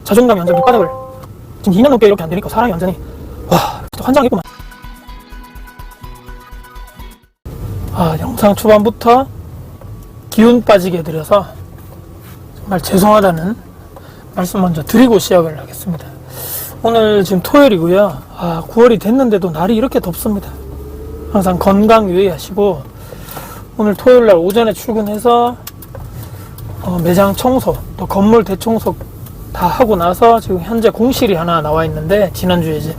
자존감이 완전 밑바닥을 지금 2년 넘게 이렇게 안 되니까 사람이 완전히 와 진짜 환장했구만. 영상 초반부터 기운 빠지게 해드려서 정말 죄송하다는 말씀 먼저 드리고 시작을 하겠습니다. 오늘 지금 토요일이고요. 9월이 됐는데도 날이 이렇게 덥습니다. 항상 건강 유의하시고, 오늘 토요일날 오전에 출근해서 매장 청소, 또 건물 대청소 다 하고 나서 지금 현재 공실이 하나 나와 있는데, 지난주에 이제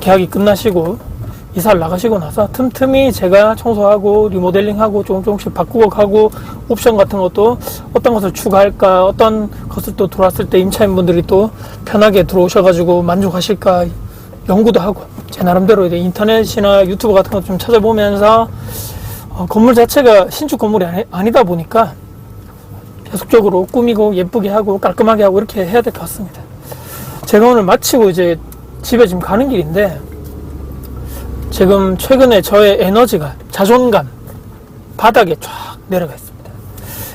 계약이 끝나시고 이사를 나가시고 나서 틈틈이 제가 청소하고 리모델링하고 조금씩 바꾸고 가고, 옵션 같은 것도 어떤 것을 추가할까, 어떤 것을 또 들어왔을 때 임차인분들이 또 편하게 들어오셔가지고 만족하실까 연구도 하고, 제 나름대로 이제 인터넷이나 유튜브 같은 것 좀 찾아보면서 건물 자체가 신축 건물이 아니다 보니까 계속적으로 꾸미고 예쁘게 하고 깔끔하게 하고 이렇게 해야 될 것 같습니다. 제가 오늘 마치고 이제 집에 지금 가는 길인데, 지금 최근에 저의 에너지가, 자존감 바닥에 쫙 내려가 있습니다.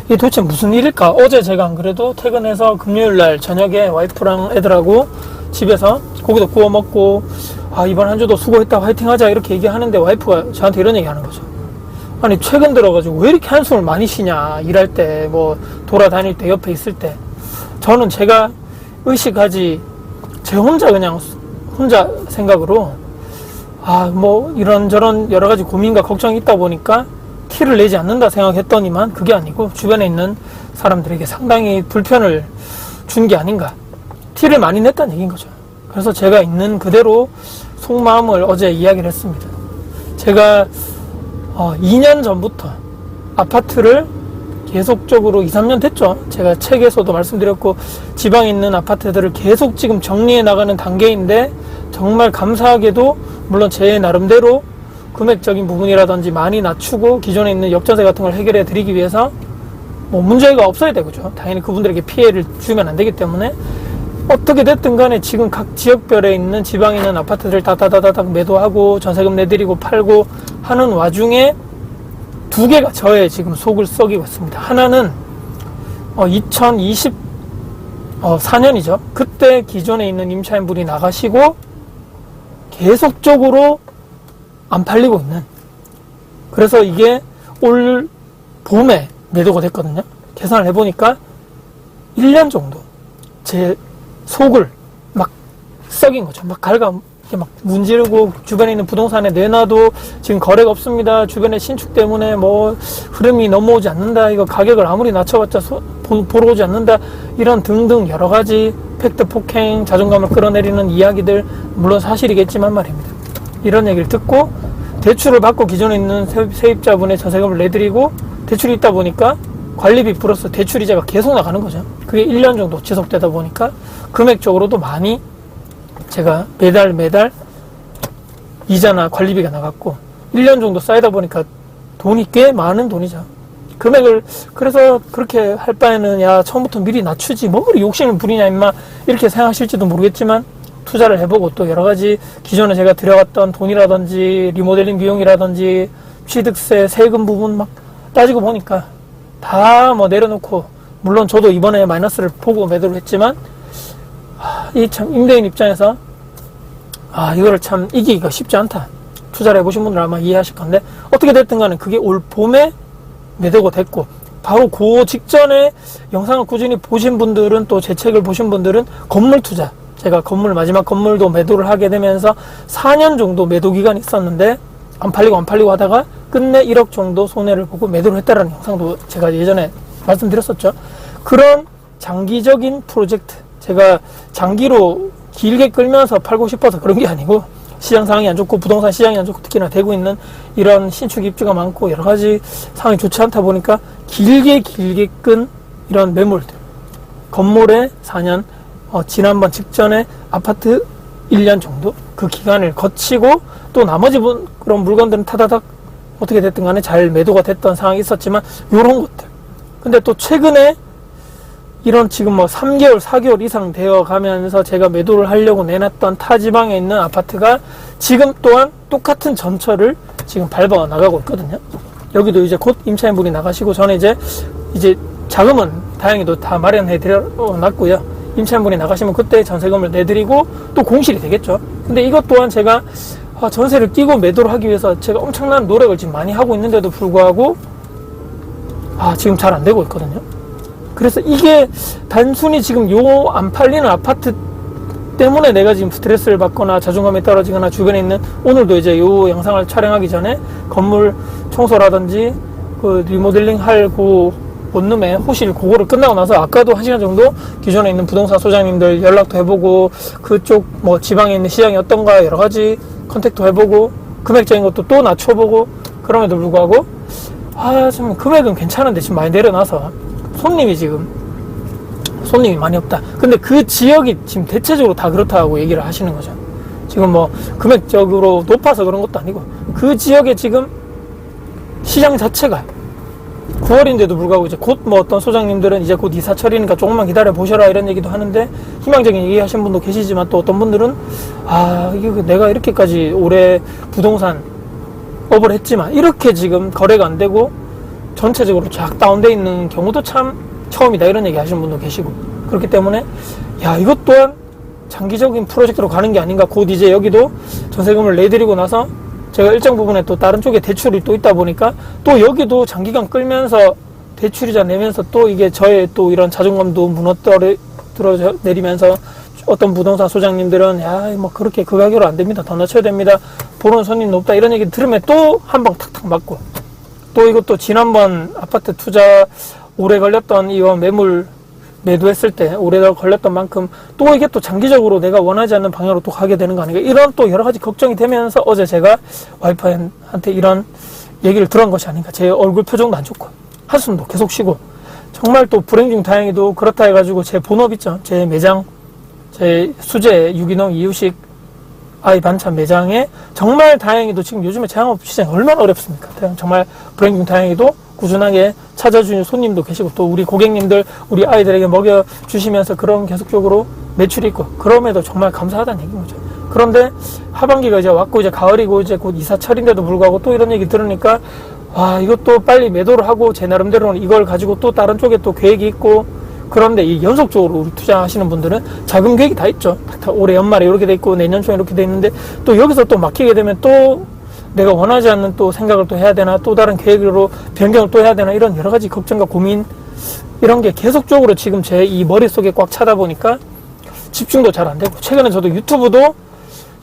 이게 도대체 무슨 일일까? 어제 제가 안 그래도 퇴근해서 금요일날 저녁에 와이프랑 애들하고 집에서 고기도 구워 먹고, 이번 한 주도 수고했다, 화이팅 하자 이렇게 얘기하는데, 와이프가 저한테 이런 얘기 하는 거죠. 아니 최근 들어가지고 왜 이렇게 한숨을 많이 쉬냐, 일할 때 뭐 돌아다닐 때 옆에 있을 때. 저는 제가 의식하지, 제 혼자 생각으로 뭐 이런저런 여러 가지 고민과 걱정이 있다 보니까 티를 내지 않는다 생각했더니만 그게 아니고, 주변에 있는 사람들에게 상당히 불편을 준 게 아닌가, 티를 많이 냈다는 얘기인 거죠. 그래서 제가 있는 그대로 속마음을 어제 이야기를 했습니다. 제가 2년 전부터 아파트를 계속적으로 2, 3년 됐죠. 제가 책에서도 말씀드렸고, 지방에 있는 아파트들을 계속 지금 정리해 나가는 단계인데, 정말 감사하게도 물론 제 나름대로 금액적인 부분이라든지 많이 낮추고 기존에 있는 역전세 같은 걸 해결해 드리기 위해서 뭐 문제가 없어야 되고죠. 당연히 그분들에게 피해를 주면 안 되기 때문에 어떻게 됐든 간에 지금 각 지역별에 있는, 지방에 있는 아파트들 다다다닥 매도하고 전세금 내드리고 팔고 하는 와중에 두 개가 저의 지금 속을 썩이고 있습니다. 하나는 2024년이죠. 그때 기존에 있는 임차인분이 나가시고 계속적으로 안 팔리고 있는, 그래서 이게 올 봄에 매도가 됐거든요. 계산을 해보니까 1년 정도 제 속을 막 썩인 거죠. 막 막 문지르고, 주변에 있는 부동산에 내놔도 지금 거래가 없습니다, 주변에 신축 때문에 뭐 흐름이 넘어오지 않는다, 이거 가격을 아무리 낮춰봤자 보러 오지 않는다, 이런 등등 여러 가지 팩트 폭행, 자존감을 끌어내리는 이야기들, 물론 사실이겠지만 말입니다. 이런 얘기를 듣고 대출을 받고 기존에 있는 세입자분의 전세금을 내드리고, 대출이 있다 보니까 관리비 플러스 대출이자가 계속 나가는 거죠. 그게 1년 정도 지속되다 보니까 금액적으로도 많이 제가 매달 이자나 관리비가 나갔고, 1년 정도 쌓이다 보니까 돈이 꽤 많은 돈이죠. 금액을, 그래서 그렇게 할 바에는 야 처음부터 미리 낮추지 뭐 그리 욕심을 부리냐 임마, 이렇게 생각하실지도 모르겠지만, 투자를 해보고 또 여러 가지 기존에 제가 들여갔던 돈이라든지 리모델링 비용이라든지 취득세, 세금 부분 막 따지고 보니까 다 뭐 내려놓고, 물론 저도 이번에 마이너스를 보고 매도를 했지만, 이 참 임대인 입장에서 이거를 참 이기기가 쉽지 않다. 투자를 해보신 분들 아마 이해하실 건데, 어떻게 됐든 간에 그게 올 봄에 매도가 됐고, 바로 그 직전에 영상을 꾸준히 보신 분들은, 또 제 책을 보신 분들은 건물 투자, 제가 마지막 건물도 매도를 하게 되면서 4년 정도 매도 기간이 있었는데 안 팔리고 하다가 끝내 1억 정도 손해를 보고 매도를 했다라는 영상도 제가 예전에 말씀드렸었죠. 그런 장기적인 프로젝트, 제가 장기로 길게 끌면서 팔고 싶어서 그런 게 아니고, 시장 상황이 안 좋고 부동산 시장이 안 좋고 특히나 되고 있는 이런 신축 입주가 많고 여러 가지 상황이 좋지 않다 보니까 길게 끈 이런 매물들, 건물에 4년, 지난번 직전에 아파트 1년 정도 그 기간을 거치고, 또 나머지 그런 물건들은 타다닥 어떻게 됐든 간에 잘 매도가 됐던 상황이 있었지만, 요런 것들. 근데 또 최근에 이런 지금 뭐 3개월, 4개월 이상 되어 가면서 제가 매도를 하려고 내놨던 타지방에 있는 아파트가 지금 또한 똑같은 전철을 지금 밟아 나가고 있거든요. 여기도 이제 곧 임차인분이 나가시고, 저는 이제 자금은 다행히도 다 마련해 드려 놨고요. 임차인분이 나가시면 그때 전세금을 내드리고 또 공실이 되겠죠. 근데 이것 또한 제가 전세를 끼고 매도를 하기 위해서 제가 엄청난 노력을 지금 많이 하고 있는데도 불구하고 지금 잘 안 되고 있거든요. 그래서 이게 단순히 지금 요 안 팔리는 아파트 때문에 내가 지금 스트레스를 받거나 자존감이 떨어지거나 주변에 있는, 오늘도 이제 요 영상을 촬영하기 전에 건물 청소라든지 그 리모델링 할 그 원룸의 호실 그거를 끝나고 나서 아까도 1시간 정도 기존에 있는 부동산 소장님들 연락도 해보고 그쪽 뭐 지방에 있는 시장이 어떤가 여러 가지 컨택도 해보고 금액적인 것도 또 낮춰보고, 그럼에도 불구하고 좀 금액은 괜찮은데 지금 많이 내려놔서 손님이 많이 없다. 근데 그 지역이 지금 대체적으로 다 그렇다고 얘기를 하시는 거죠. 지금 뭐 금액적으로 높아서 그런 것도 아니고 그 지역에 지금 시장 자체가 9월인데도 불구하고 이제 곧 뭐 어떤 소장님들은 이제 곧 이사철이니까 조금만 기다려 보셔라 이런 얘기도 하는데, 희망적인 얘기 하신 분도 계시지만 또 어떤 분들은 이게 내가 이렇게까지 올해 부동산 업을 했지만 이렇게 지금 거래가 안 되고 전체적으로 쫙 다운돼 있는 경우도 참 처음이다 이런 얘기 하시는 분도 계시고, 그렇기 때문에 이것 또한 장기적인 프로젝트로 가는 게 아닌가. 곧 이제 여기도 전세금을 내드리고 나서 제가 일정 부분에 또 다른 쪽에 대출이 또 있다 보니까 또 여기도 장기간 끌면서 대출이자 내면서 또 이게 저의 또 이런 자존감도 무너뜨려 내리면서 어떤 부동산 소장님들은 뭐 그렇게 그 가격으로 안 됩니다, 더 낮춰야 됩니다, 보는 손님 높다 이런 얘기 들으면 또 한 방 탁탁 맞고, 또 이것도 지난번 아파트 투자 오래 걸렸던 이런 매물 매도했을 때 오래 걸렸던 만큼 또 이게 또 장기적으로 내가 원하지 않는 방향으로 또 가게 되는 거 아닌가, 이런 또 여러 가지 걱정이 되면서 어제 제가 와이프한테 이런 얘기를 들은 것이 아닌가. 제 얼굴 표정도 안 좋고 한숨도 계속 쉬고, 정말 또 불행 중 다행히도 그렇다 해가지고 제 본업 있죠, 제 매장, 제 수제 유기농 이유식 아이 반찬 매장에 정말 다행히도 지금 요즘에 제항업 시장이 얼마나 어렵습니까. 정말 불행 중 다행히도 꾸준하게 찾아주는 손님도 계시고 또 우리 고객님들 우리 아이들에게 먹여주시면서 그런 계속적으로 매출이 있고, 그럼에도 정말 감사하다는 얘기인 거죠. 그런데 하반기가 이제 왔고 이제 가을이고 이제 곧 이사철인데도 불구하고 또 이런 얘기 들으니까 이것도 빨리 매도를 하고 제 나름대로는 이걸 가지고 또 다른 쪽에 또 계획이 있고, 그런데 이 연속적으로 우리 투자하시는 분들은 자금 계획이 다 있죠. 올해 연말에 이렇게 돼 있고 내년 초에 이렇게 돼 있는데 또 여기서 또 막히게 되면 또 내가 원하지 않는 또 생각을 또 해야 되나, 또 다른 계획으로 변경을 또 해야 되나, 이런 여러 가지 걱정과 고민, 이런 게 계속적으로 지금 제 이 머릿속에 꽉 차다 보니까 집중도 잘 안 되고, 최근에 저도 유튜브도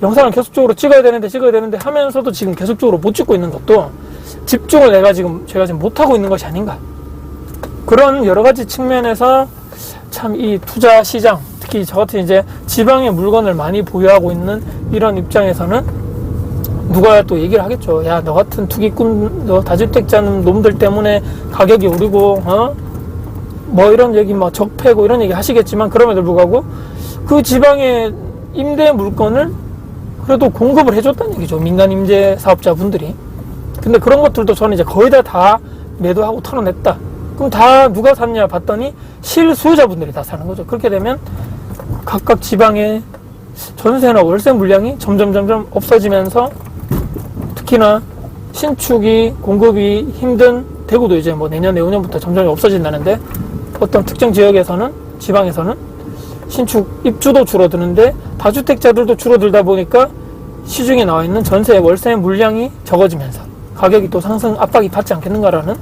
영상을 계속적으로 찍어야 되는데 하면서도 지금 계속적으로 못 찍고 있는 것도 집중을 제가 지금 못하고 있는 것이 아닌가. 그런 여러 가지 측면에서 참 이 투자 시장, 특히 저 같은 이제 지방의 물건을 많이 보유하고 있는 이런 입장에서는 누가 또 얘기를 하겠죠. 너 같은 투기꾼, 너 다주택자 놈들 때문에 가격이 오르고, 뭐 이런 얘기 막 적폐고 이런 얘기 하시겠지만, 그럼에도 불구하고 그 지방의 임대 물건을 그래도 공급을 해줬다는 얘기죠, 민간 임대 사업자분들이. 근데 그런 것들도 저는 이제 거의 다 매도하고 털어냈다. 그럼 다 누가 샀냐 봤더니 실수요자분들이 다 사는 거죠. 그렇게 되면 각각 지방의 전세나 월세 물량이 점점 없어지면서, 특히나 신축이 공급이 힘든 대구도 이제 뭐 내년 내후년부터 점점 없어진다는데, 어떤 특정 지역에서는, 지방에서는 신축 입주도 줄어드는데 다주택자들도 줄어들다 보니까 시중에 나와 있는 전세 월세 물량이 적어지면서 가격이 또 상승 압박이 받지 않겠는가라는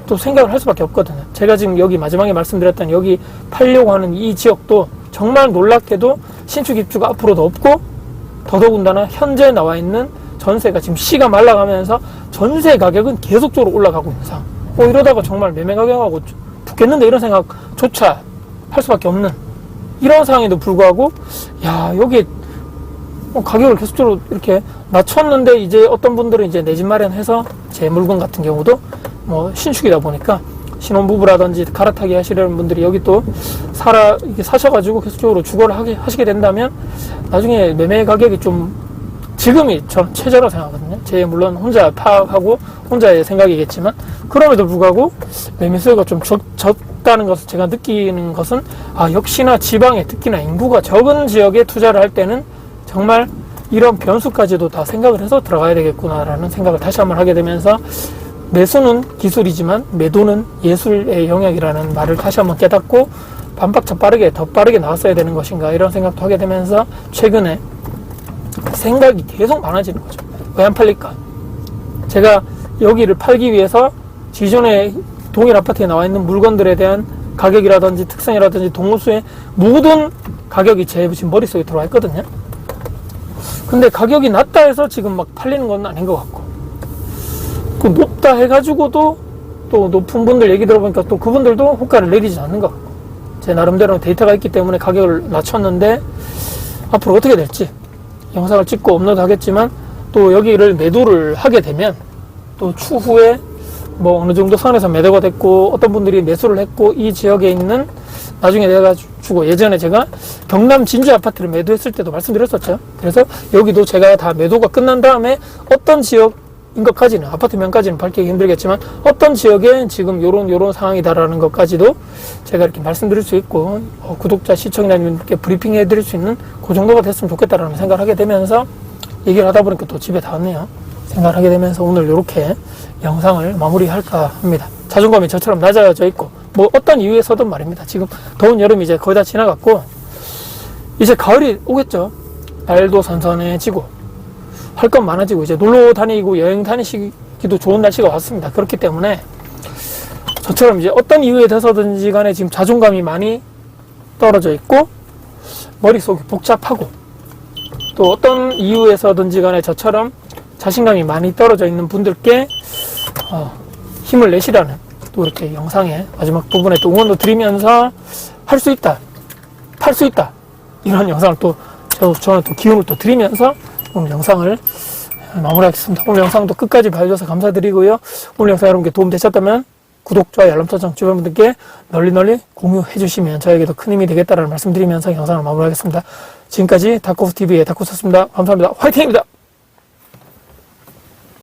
또 생각을 할 수밖에 없거든요. 제가 지금 여기 마지막에 말씀드렸던 여기 팔려고 하는 이 지역도 정말 놀랍게도 신축 입주가 앞으로도 없고, 더더군다나 현재 나와 있는 전세가 지금 시가 말라가면서 전세 가격은 계속적으로 올라가고 있는 상황. 이러다가 정말 매매 가격하고 붙겠는데 이런 생각조차 할 수밖에 없는 이런 상황에도 불구하고 여기 가격을 계속적으로 이렇게 낮췄는데, 이제 어떤 분들은 이제 내 집 마련해서 제 물건 같은 경우도 뭐 신축이다 보니까 신혼부부라든지 갈아타기 하시려는 분들이 여기 또 사셔가지고 계속적으로 주거를 하시게 된다면 나중에 매매 가격이 좀, 지금이 전 최저라고 생각하거든요. 제 물론 혼자 파악하고 혼자의 생각이겠지만, 그럼에도 불구하고 매매 수요가 좀 적다는 것을 제가 느끼는 것은 역시나 지방에, 특히나 인구가 적은 지역에 투자를 할 때는 정말 이런 변수까지도 다 생각을 해서 들어가야 되겠구나라는 생각을 다시 한번 하게 되면서, 매수는 기술이지만 매도는 예술의 영역이라는 말을 다시 한번 깨닫고, 반박자 더 빠르게 나왔어야 되는 것인가 이런 생각도 하게 되면서 최근에 생각이 계속 많아지는 거죠. 왜 안 팔릴까? 제가 여기를 팔기 위해서 기존에 동일 아파트에 나와 있는 물건들에 대한 가격이라든지 특성이라든지 동호수의 모든 가격이 제 지금 머릿속에 들어와 있거든요. 근데 가격이 낮다 해서 지금 막 팔리는 건 아닌 것 같고, 그 높다 해가지고도 또 높은 분들 얘기 들어보니까 또 그분들도 호가를 내리지 않는 것 같고, 제 나름대로 데이터가 있기 때문에 가격을 낮췄는데 앞으로 어떻게 될지 영상을 찍고 업로드 하겠지만, 또 여기를 매도를 하게 되면 또 추후에 뭐 어느 정도 선에서 매도가 됐고 어떤 분들이 매수를 했고, 이 지역에 있는 나중에 내가 주고, 예전에 제가 경남 진주 아파트를 매도했을 때도 말씀드렸었죠. 그래서 여기도 제가 다 매도가 끝난 다음에 어떤 지역인 것까지는, 아파트명까지는 밝히기 힘들겠지만 어떤 지역에 지금 요런 상황이다라는 것까지도 제가 이렇게 말씀드릴 수 있고, 구독자 시청자님께 브리핑 해드릴 수 있는 그 정도가 됐으면 좋겠다라는 생각을 하게 되면서 얘기를 하다 보니까 또 집에 다 왔네요. 생각을 하게 되면서 오늘 이렇게 영상을 마무리할까 합니다. 자존감이 저처럼 낮아져 있고, 뭐 어떤 이유에서든 말입니다. 지금 더운 여름이 이제 거의 다 지나갔고 이제 가을이 오겠죠. 날도 선선해지고 할 건 많아지고 이제 놀러 다니고 여행 다니시기도 좋은 날씨가 왔습니다. 그렇기 때문에 저처럼 이제 어떤 이유에 대해서든지 간에 지금 자존감이 많이 떨어져 있고 머릿속이 복잡하고, 또 어떤 이유에서든지 간에 저처럼 자신감이 많이 떨어져 있는 분들께 힘을 내시라는, 또 이렇게 영상의 마지막 부분에 또 응원도 드리면서 할 수 있다, 팔 수 있다, 이런 영상을 또 저는 또 기운을 또 드리면서 오늘 영상을 마무리하겠습니다. 오늘 영상도 끝까지 봐주셔서 감사드리고요. 오늘 영상 여러분께 도움 되셨다면 구독, 좋아요, 알람 설정 주변 분들께 널리 공유해 주시면 저에게도 큰 힘이 되겠다라는 말씀드리면서 영상을 마무리하겠습니다. 지금까지 다코스TV의 다코스였습니다. 감사합니다. 화이팅입니다.